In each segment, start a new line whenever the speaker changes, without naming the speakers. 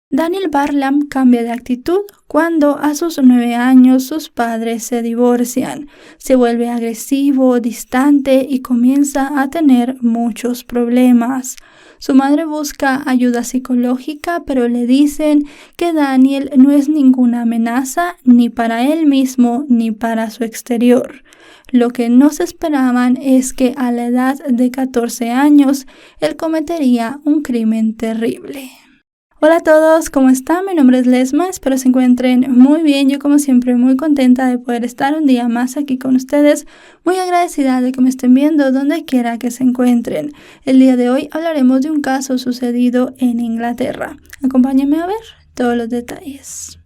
Daniel Barlam cambia de actitud cuando a sus 9 años sus padres se divorcian. Se vuelve agresivo, distante y comienza a tener muchos problemas. Su madre busca ayuda psicológica, pero le dicen que Daniel no es ninguna amenaza ni para él mismo ni para su exterior. Lo que no se esperaban es que a la edad de 14 años él cometería un crimen terrible. Hola a todos, ¿cómo están? Mi nombre es Lesma, espero se encuentren muy bien. Yo como siempre muy contenta de poder estar un día más aquí con ustedes, muy agradecida de que me estén viendo donde quiera que se encuentren. El día de hoy hablaremos de un caso sucedido en Inglaterra. Acompáñenme a ver todos los detalles.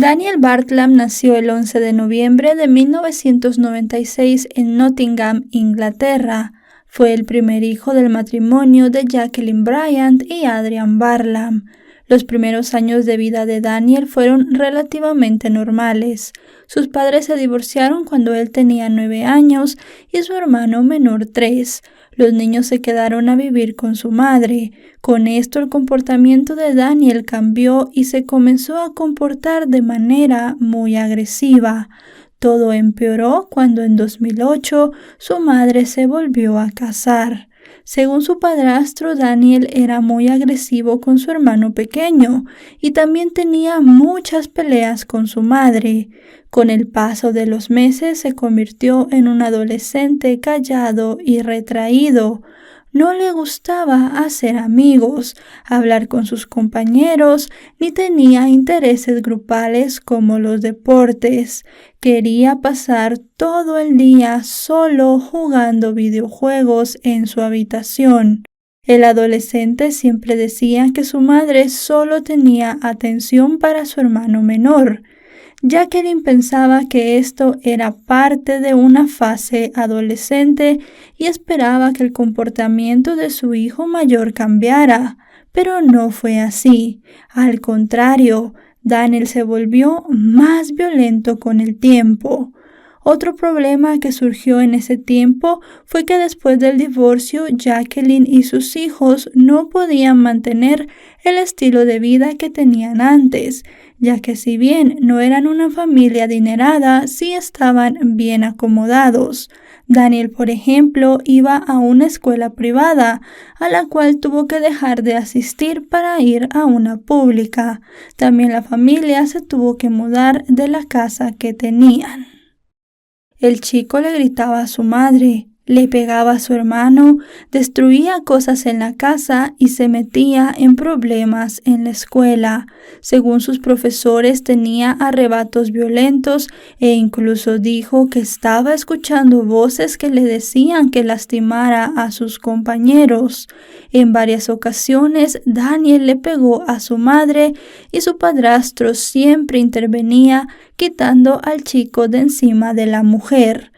Daniel Barlam nació el 11 de noviembre de 1996 en Nottingham, Inglaterra. Fue el primer hijo del matrimonio de Jacqueline Bryant y Adrian Barlam. Los primeros años de vida de Daniel fueron relativamente normales. Sus padres se divorciaron cuando él tenía 9 años y su hermano menor 3. Los niños se quedaron a vivir con su madre. Con esto el comportamiento de Daniel cambió y se comenzó a comportar de manera muy agresiva. Todo empeoró cuando en 2008 su madre se volvió a casar. Según su padrastro, Daniel era muy agresivo con su hermano pequeño y también tenía muchas peleas con su madre. Con el paso de los meses se convirtió en un adolescente callado y retraído. No le gustaba hacer amigos, hablar con sus compañeros, ni tenía intereses grupales como los deportes. Quería pasar todo el día solo jugando videojuegos en su habitación. El adolescente siempre decía que su madre solo tenía atención para su hermano menor. Jacqueline pensaba que esto era parte de una fase adolescente y esperaba que el comportamiento de su hijo mayor cambiara, pero no fue así. Al contrario, Daniel se volvió más violento con el tiempo. Otro problema que surgió en ese tiempo fue que después del divorcio, Jacqueline y sus hijos no podían mantener el estilo de vida que tenían antes, ya que si bien no eran una familia adinerada, sí estaban bien acomodados. Daniel, por ejemplo, iba a una escuela privada, a la cual tuvo que dejar de asistir para ir a una pública. También la familia se tuvo que mudar de la casa que tenían. El chico le gritaba a su madre, le pegaba a su hermano, destruía cosas en la casa y se metía en problemas en la escuela. Según sus profesores, tenía arrebatos violentos e incluso dijo que estaba escuchando voces que le decían que lastimara a sus compañeros. En varias ocasiones, Daniel le pegó a su madre y su padrastro siempre intervenía quitando al chico de encima de la mujer.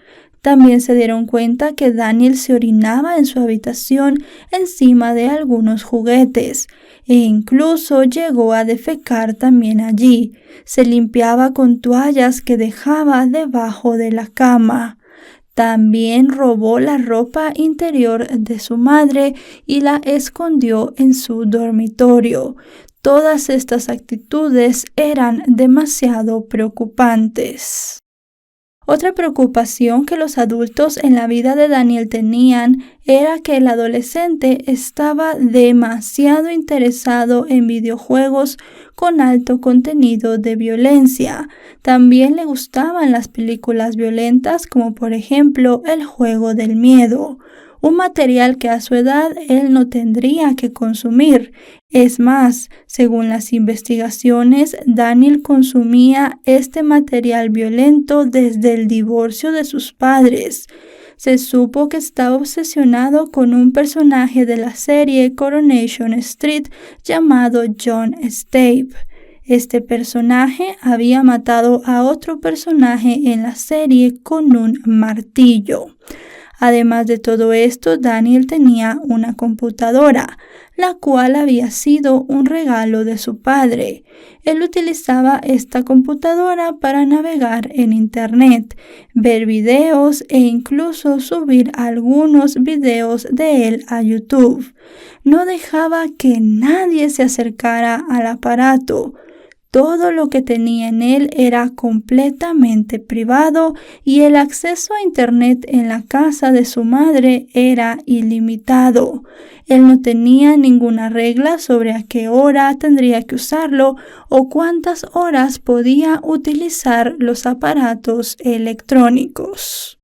También se dieron cuenta que Daniel se orinaba en su habitación encima de algunos juguetes e incluso llegó a defecar también allí. Se limpiaba con toallas que dejaba debajo de la cama. También robó la ropa interior de su madre y la escondió en su dormitorio. Todas estas actitudes eran demasiado preocupantes. Otra preocupación que los adultos en la vida de Daniel tenían era que el adolescente estaba demasiado interesado en videojuegos con alto contenido de violencia. También le gustaban las películas violentas como por ejemplo El juego del miedo, un material que a su edad él no tendría que consumir. Es más, según las investigaciones, Daniel consumía este material violento desde el divorcio de sus padres. Se supo que estaba obsesionado con un personaje de la serie Coronation Street llamado John Stape. Este personaje había matado a otro personaje en la serie con un martillo. Además de todo esto, Daniel tenía una computadora, la cual había sido un regalo de su padre. Él utilizaba esta computadora para navegar en Internet, ver videos e incluso subir algunos videos de él a YouTube. No dejaba que nadie se acercara al aparato. Todo lo que tenía en él era completamente privado y el acceso a Internet en la casa de su madre era ilimitado. Él no tenía ninguna regla sobre a qué hora tendría que usarlo o cuántas horas podía utilizar los aparatos electrónicos.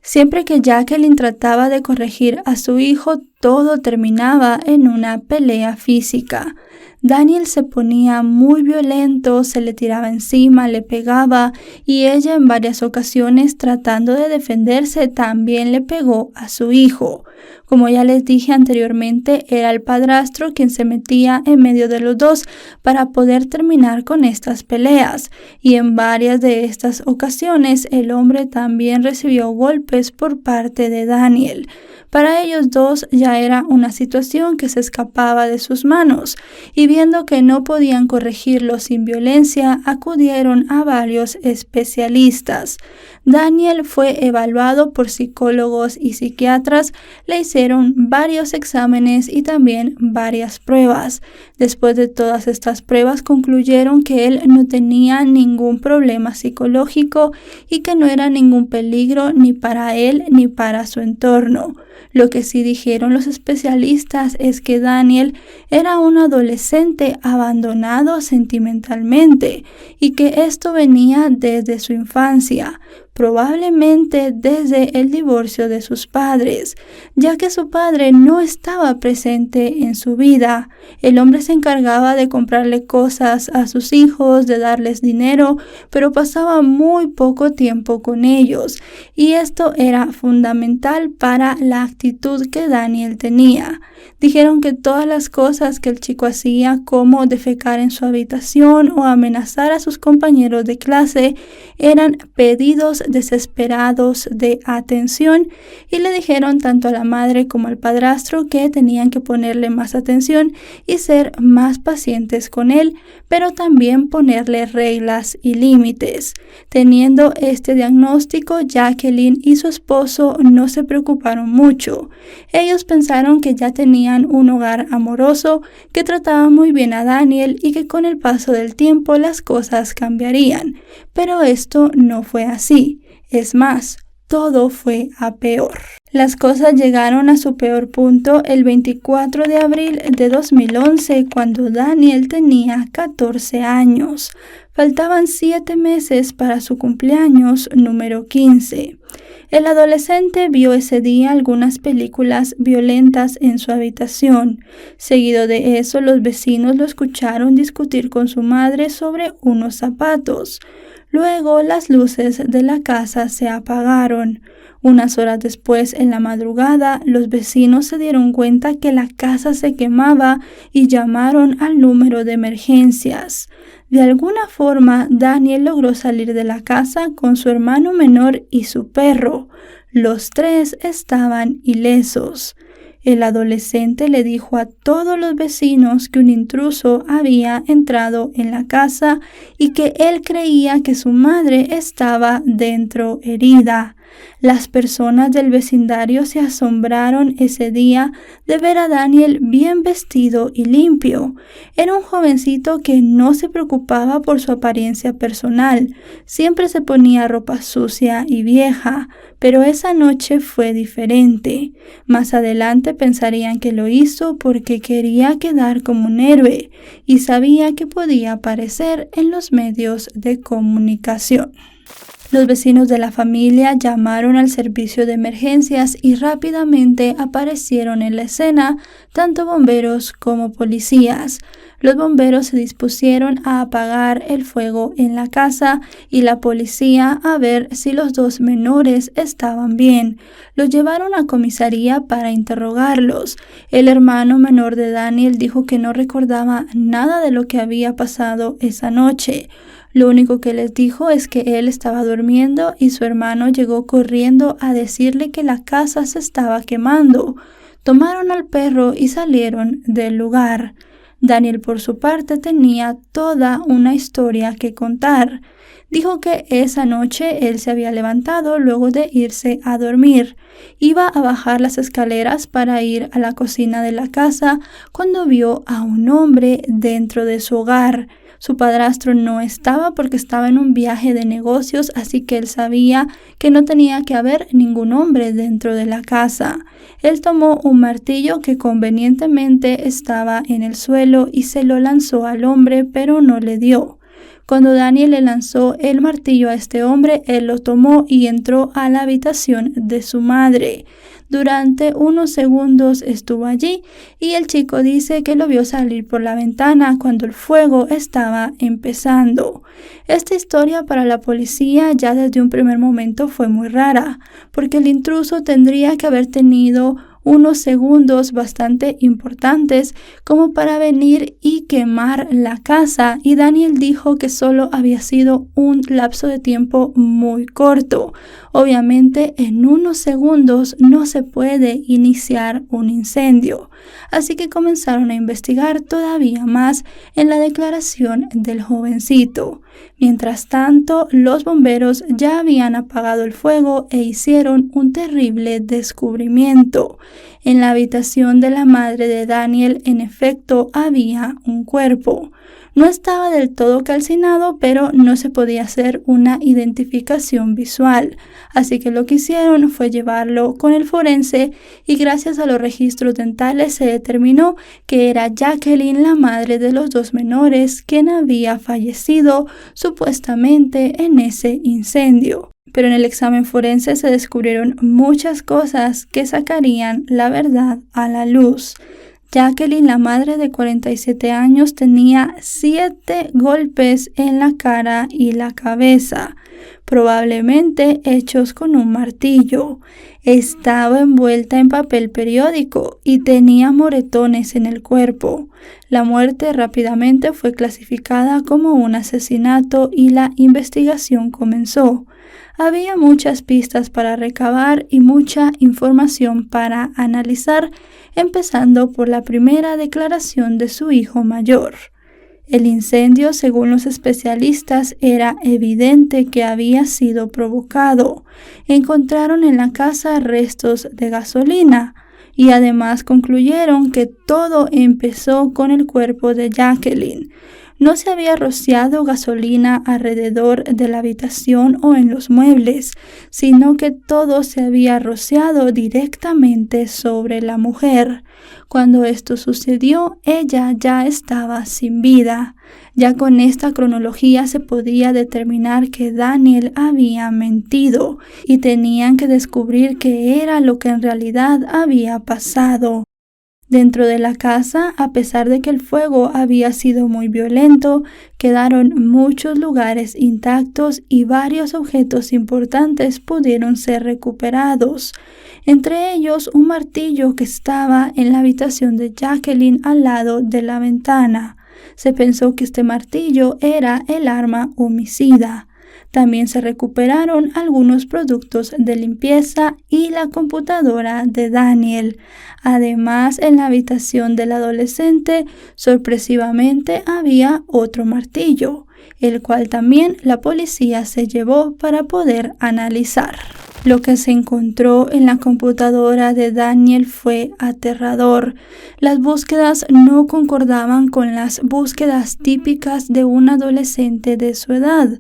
Siempre que Jacqueline trataba de corregir a su hijo, todo terminaba en una pelea física. Daniel se ponía muy violento, se le tiraba encima, le pegaba y ella en varias ocasiones, tratando de defenderse, también le pegó a su hijo. Como ya les dije anteriormente, era el padrastro quien se metía en medio de los dos para poder terminar con estas peleas, y en varias de estas ocasiones el hombre también recibió golpes por parte de Daniel. Para ellos dos ya era una situación que se escapaba de sus manos, y viendo que no podían corregirlo sin violencia, acudieron a varios especialistas. Daniel fue evaluado por psicólogos y psiquiatras, le hicieron varios exámenes y también varias pruebas. Después de todas estas pruebas concluyeron que él no tenía ningún problema psicológico y que no era ningún peligro ni para él ni para su entorno. Lo que sí dijeron los especialistas es que Daniel era un adolescente abandonado sentimentalmente y que esto venía desde su infancia, probablemente desde el divorcio de sus padres, ya que su padre no estaba presente en su vida. El hombre se encargaba de comprarle cosas a sus hijos, de darles dinero, pero pasaba muy poco tiempo con ellos, y esto era fundamental para la actitud que Daniel tenía. Dijeron que todas las cosas que el chico hacía, como defecar en su habitación o amenazar a sus compañeros de clase, eran pedidos desesperados de atención, y le dijeron tanto a la madre como al padrastro que tenían que ponerle más atención y ser más pacientes con él, pero también ponerle reglas y límites. Teniendo este diagnóstico, Jacqueline y su esposo no se preocuparon mucho. Ellos pensaron que ya tenían un hogar amoroso, que trataba muy bien a Daniel y que con el paso del tiempo las cosas cambiarían. Pero esto no fue así. Es más, todo fue a peor. Las cosas llegaron a su peor punto el 24 de abril de 2011, cuando Daniel tenía 14 años. Faltaban 7 meses para su cumpleaños número 15. El adolescente vio ese día algunas películas violentas en su habitación. Seguido de eso, los vecinos lo escucharon discutir con su madre sobre unos zapatos. Luego, las luces de la casa se apagaron. Unas horas después, en la madrugada, los vecinos se dieron cuenta que la casa se quemaba y llamaron al número de emergencias. De alguna forma, Daniel logró salir de la casa con su hermano menor y su perro. Los 3 estaban ilesos. El adolescente le dijo a todos los vecinos que un intruso había entrado en la casa y que él creía que su madre estaba dentro herida. Las personas del vecindario se asombraron ese día de ver a Daniel bien vestido y limpio. Era un jovencito que no se preocupaba por su apariencia personal, siempre se ponía ropa sucia y vieja, pero esa noche fue diferente. Más adelante pensarían que lo hizo porque quería quedar como un héroe y sabía que podía aparecer en los medios de comunicación. Los vecinos de la familia llamaron al servicio de emergencias y rápidamente aparecieron en la escena tanto bomberos como policías. Los bomberos se dispusieron a apagar el fuego en la casa y la policía a ver si los 2 menores estaban bien. Los llevaron a comisaría para interrogarlos. El hermano menor de Daniel dijo que no recordaba nada de lo que había pasado esa noche. Lo único que les dijo es que él estaba durmiendo y su hermano llegó corriendo a decirle que la casa se estaba quemando. tomaron al perro y salieron del lugar. Daniel, por su parte, tenía toda una historia que contar. Dijo que esa noche él se había levantado luego de irse a dormir. Iba a bajar las escaleras para ir a la cocina de la casa cuando vio a un hombre dentro de su hogar. Su padrastro no estaba porque estaba en un viaje de negocios, así que él sabía que no tenía que haber ningún hombre dentro de la casa. Él tomó un martillo que convenientemente estaba en el suelo y se lo lanzó al hombre, pero no le dio. Cuando Daniel le lanzó el martillo a este hombre, él lo tomó y entró a la habitación de su madre. Durante unos segundos estuvo allí y el chico dice que lo vio salir por la ventana cuando el fuego estaba empezando. Esta historia para la policía ya desde un primer momento fue muy rara, porque el intruso tendría que haber tenido unos segundos bastante importantes como para venir y quemar la casa, y Daniel dijo que solo había sido un lapso de tiempo muy corto. Obviamente en unos segundos no se puede iniciar un incendio, así que comenzaron a investigar todavía más en la declaración del jovencito. Mientras tanto, los bomberos ya habían apagado el fuego e hicieron un terrible descubrimiento. En la habitación de la madre de Daniel, en efecto, había un cuerpo. No estaba del todo calcinado, pero no se podía hacer una identificación visual. Así que lo que hicieron fue llevarlo con el forense y gracias a los registros dentales se determinó que era Jacqueline, la madre de los dos menores, quien había fallecido supuestamente en ese incendio. Pero en el examen forense se descubrieron muchas cosas que sacarían la verdad a la luz. Jacqueline, la madre de 47 años, tenía 7 golpes en la cara y la cabeza, probablemente hechos con un martillo. Estaba envuelta en papel periódico y tenía moretones en el cuerpo. La muerte rápidamente fue clasificada como un asesinato y la investigación comenzó. Había muchas pistas para recabar y mucha información para analizar, empezando por la primera declaración de su hijo mayor. El incendio, según los especialistas, era evidente que había sido provocado. Encontraron en la casa restos de gasolina y además concluyeron que todo empezó con el cuerpo de Jacqueline. No se había rociado gasolina alrededor de la habitación o en los muebles, sino que todo se había rociado directamente sobre la mujer. Cuando esto sucedió, ella ya estaba sin vida. Ya con esta cronología se podía determinar que Daniel había mentido y tenían que descubrir qué era lo que en realidad había pasado. Dentro de la casa, a pesar de que el fuego había sido muy violento, quedaron muchos lugares intactos y varios objetos importantes pudieron ser recuperados. Entre ellos, un martillo que estaba en la habitación de Jacqueline al lado de la ventana. Se pensó que este martillo era el arma homicida. También se recuperaron algunos productos de limpieza y la computadora de Daniel. Además, en la habitación del adolescente, sorpresivamente había otro martillo, el cual también la policía se llevó para poder analizar. Lo que se encontró en la computadora de Daniel fue aterrador. Las búsquedas no concordaban con las búsquedas típicas de un adolescente de su edad.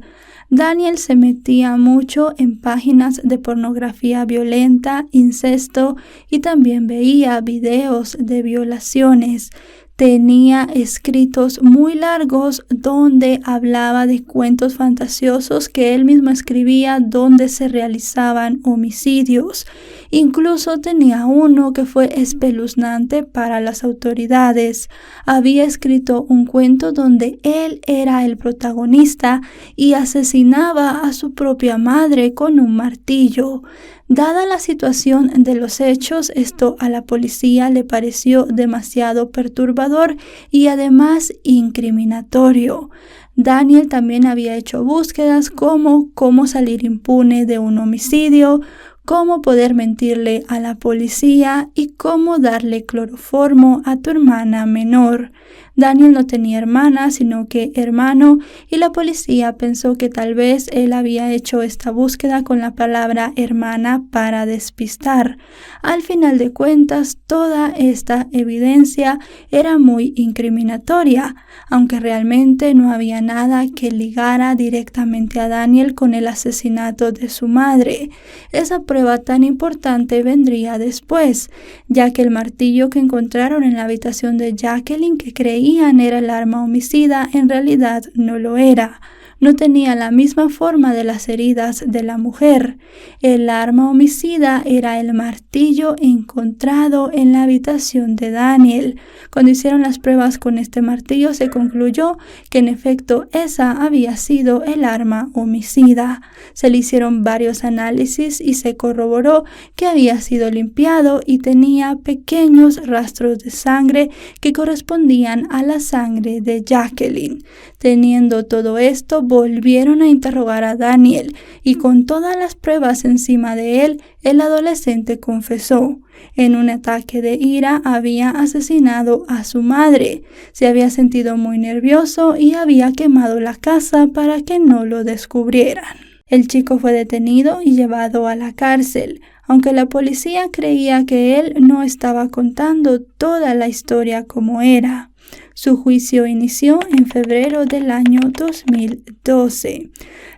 Daniel se metía mucho en páginas de pornografía violenta, incesto y también veía videos de violaciones. Tenía escritos muy largos donde hablaba de cuentos fantasiosos que él mismo escribía donde se realizaban homicidios. Incluso tenía uno que fue espeluznante para las autoridades. Había escrito un cuento donde él era el protagonista y asesinaba a su propia madre con un martillo. Dada la situación de los hechos, esto a la policía le pareció demasiado perturbador y además incriminatorio. Daniel también había hecho búsquedas como cómo salir impune de un homicidio, cómo poder mentirle a la policía y cómo darle cloroformo a tu hermana menor. Daniel no tenía hermana, sino que hermano, y la policía pensó que tal vez él había hecho esta búsqueda con la palabra hermana para despistar. Al final de cuentas, toda esta evidencia era muy incriminatoria, aunque realmente no había nada que ligara directamente a Daniel con el asesinato de su madre. Esa prueba tan importante vendría después, ya que el martillo que encontraron en la habitación de Jacqueline, que creían era el arma homicida, en realidad no lo era. No tenía la misma forma de las heridas de la mujer. El arma homicida era el martillo encontrado en la habitación de Daniel. Cuando hicieron las pruebas con este martillo, se concluyó que en efecto esa había sido el arma homicida. Se le hicieron varios análisis y se corroboró que había sido limpiado y tenía pequeños rastros de sangre que correspondían a la sangre de Jacqueline. Teniendo todo esto, volvieron a interrogar a Daniel y con todas las pruebas encima de él, el adolescente confesó. En un ataque de ira había asesinado a su madre. Se había sentido muy nervioso y había quemado la casa para que no lo descubrieran. El chico fue detenido y llevado a la cárcel, aunque la policía creía que él no estaba contando toda la historia como era. Su juicio inició en febrero del año 2012.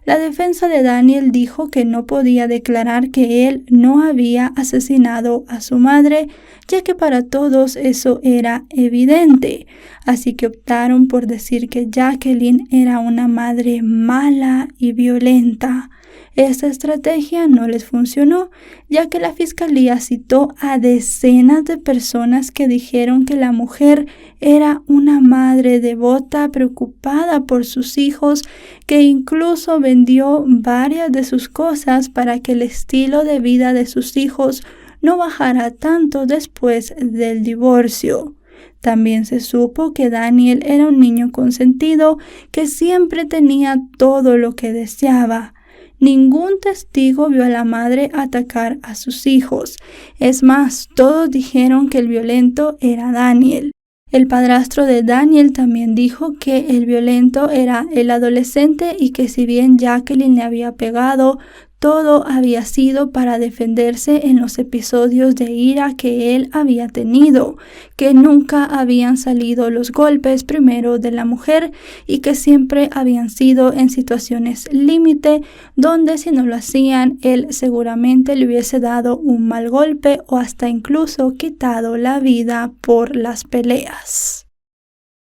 La defensa de Daniel dijo que no podía declarar que él no había asesinado a su madre, ya que para todos eso era evidente. Así que optaron por decir que Jacqueline era una madre mala y violenta. Esta estrategia no les funcionó, ya que la fiscalía citó a decenas de personas que dijeron que la mujer era una madre devota preocupada por sus hijos, que incluso vendió varias de sus cosas para que el estilo de vida de sus hijos no bajara tanto después del divorcio. También se supo que Daniel era un niño consentido que siempre tenía todo lo que deseaba. Ningún testigo vio a la madre atacar a sus hijos. Es más, todos dijeron que el violento era Daniel. El padrastro de Daniel también dijo que el violento era el adolescente y que si bien Jacqueline le había pegado, todo había sido para defenderse en los episodios de ira que él había tenido, que nunca habían salido los golpes primero de la mujer y que siempre habían sido en situaciones límite, donde si no lo hacían, él seguramente le hubiese dado un mal golpe o hasta incluso quitado la vida por las peleas.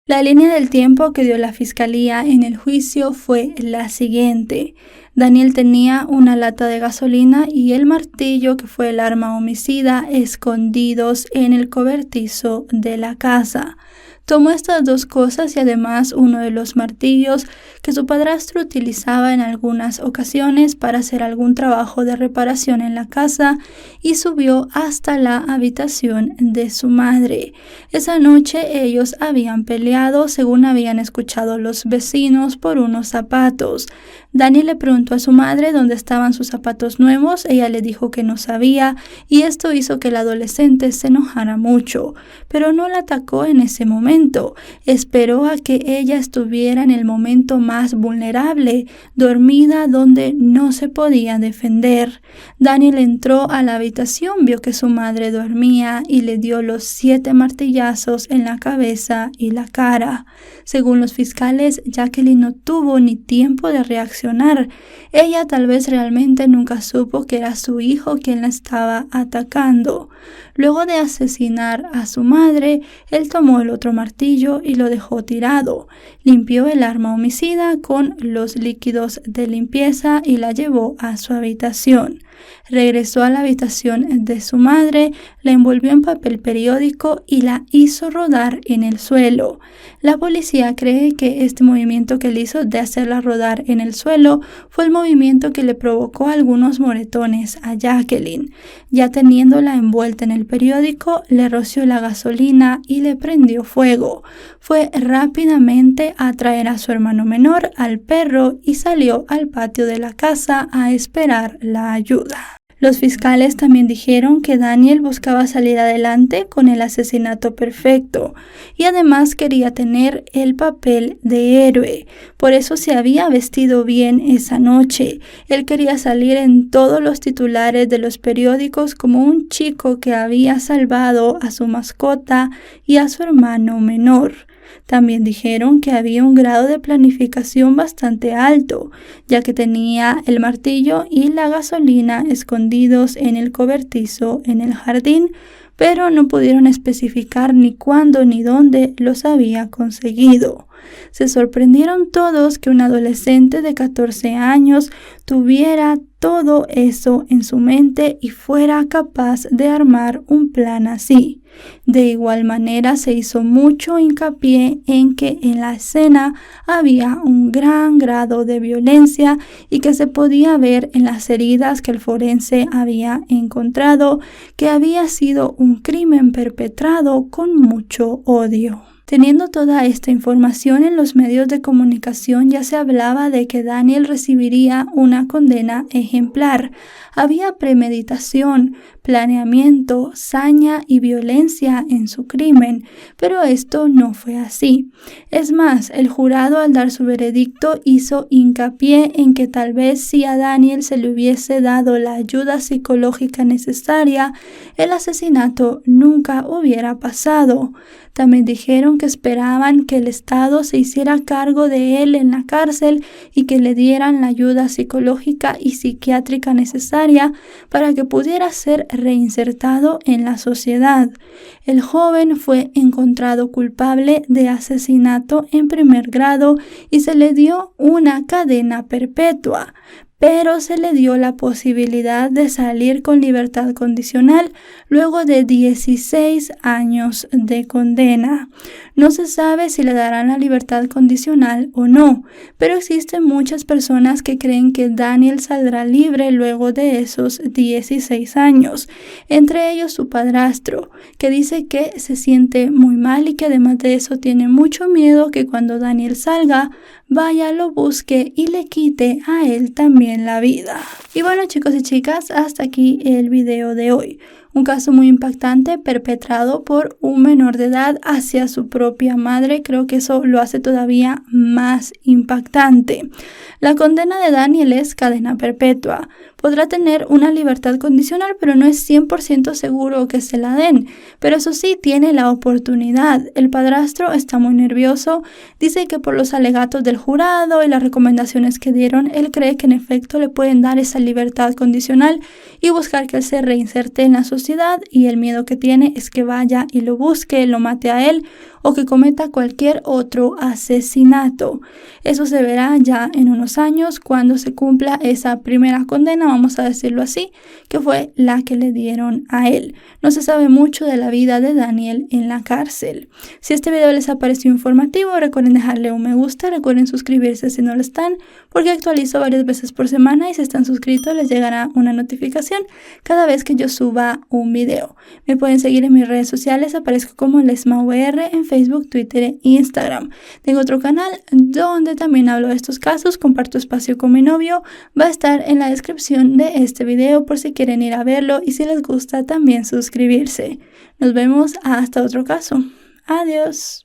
La línea del tiempo que dio la fiscalía en el juicio fue la siguiente. Daniel tenía una lata de gasolina y el martillo, que fue el arma homicida, escondidos en el cobertizo de la casa. Tomó estas dos cosas y además uno de los martillos que su padrastro utilizaba en algunas ocasiones para hacer algún trabajo de reparación en la casa y subió hasta la habitación de su madre. Esa noche ellos habían peleado, según habían escuchado los vecinos, por unos zapatos. Daniel le preguntó a su madre dónde estaban sus zapatos nuevos. Ella le dijo que no sabía y esto hizo que el adolescente se enojara mucho, pero no la atacó en ese momento. Esperó a que ella estuviera en el momento más vulnerable, dormida, donde no se podía defender. Daniel entró a la habitación, vio que su madre dormía y le dio los 7 martillazos en la cabeza y la cara. Según los fiscales, Jacqueline no tuvo ni tiempo de reaccionar. Ella tal vez realmente nunca supo que era su hijo quien la estaba atacando. Luego de asesinar a su madre, él tomó el otro martillo y lo dejó tirado. Limpió el arma homicida con los líquidos de limpieza y la llevó a su habitación. Regresó a la habitación de su madre, la envolvió en papel periódico y la hizo rodar en el suelo. La policía cree que este movimiento que él hizo de hacerla rodar en el suelo fue el movimiento que le provocó algunos moretones a Jacqueline. Ya teniéndola envuelta en el periódico, le roció la gasolina y le prendió fuego. Fue rápidamente a traer a su hermano menor, al perro, y salió al patio de la casa a esperar la ayuda. Los fiscales también dijeron que Daniel buscaba salir adelante con el asesinato perfecto y además quería tener el papel de héroe. Por eso se había vestido bien esa noche. Él quería salir en todos los titulares de los periódicos como un chico que había salvado a su mascota y a su hermano menor. También dijeron que había un grado de planificación bastante alto, ya que tenía el martillo y la gasolina escondidos en el cobertizo en el jardín, pero no pudieron especificar ni cuándo ni dónde los había conseguido. Se sorprendieron todos que un adolescente de 14 años tuviera todo eso en su mente y fuera capaz de armar un plan así. De igual manera se hizo mucho hincapié en que en la escena había un gran grado de violencia y que se podía ver en las heridas que el forense había encontrado que había sido un crimen perpetrado con mucho odio. Teniendo toda esta información en los medios de comunicación, ya se hablaba de que Daniel recibiría una condena ejemplar. Había premeditación, planeamiento, saña y violencia en su crimen, pero esto no fue así. Es más, el jurado al dar su veredicto hizo hincapié en que tal vez si a Daniel se le hubiese dado la ayuda psicológica necesaria, el asesinato nunca hubiera pasado. También dijeron que esperaban que el Estado se hiciera cargo de él en la cárcel y que le dieran la ayuda psicológica y psiquiátrica necesaria para que pudiera ser reinsertado en la sociedad. El joven fue encontrado culpable de asesinato en primer grado y se le dio una cadena perpetua, pero se le dio la posibilidad de salir con libertad condicional luego de 16 años de condena. No se sabe si le darán la libertad condicional o no, pero existen muchas personas que creen que Daniel saldrá libre luego de esos 16 años, entre ellos su padrastro, que dice que se siente muy mal y que además de eso tiene mucho miedo que cuando Daniel salga, vaya, lo busque y le quite a él también la vida. Y bueno, chicos y chicas, hasta aquí el video de hoy. Un caso muy impactante perpetrado por un menor de edad hacia su propia madre. Creo que eso lo hace todavía más impactante. La condena de Daniel es cadena perpetua. Podrá tener una libertad condicional, pero no es 100% seguro que se la den. Pero eso sí, tiene la oportunidad. El padrastro está muy nervioso. Dice que por los alegatos del jurado y las recomendaciones que dieron, él cree que en efecto le pueden dar esa libertad condicional y buscar que él se reinserte en la sociedad, y el miedo que tiene es que vaya y lo busque, lo mate a él o que cometa cualquier otro asesinato. Eso se verá ya en unos años cuando se cumpla esa primera condena, vamos a decirlo así, que fue la que le dieron a él. No se sabe mucho de la vida de Daniel en la cárcel. Si este video les ha parecido informativo, recuerden dejarle un me gusta, recuerden suscribirse si no lo están, porque actualizo varias veces por semana y si están suscritos les llegará una notificación cada vez que yo suba un video. Me pueden seguir en mis redes sociales, aparezco como LesmaVR en Facebook, Twitter e Instagram. Tengo otro canal donde también hablo de estos casos, comparto espacio con mi novio, va a estar en la descripción de este video por si quieren ir a verlo y si les gusta también suscribirse. Nos vemos hasta otro caso. Adiós.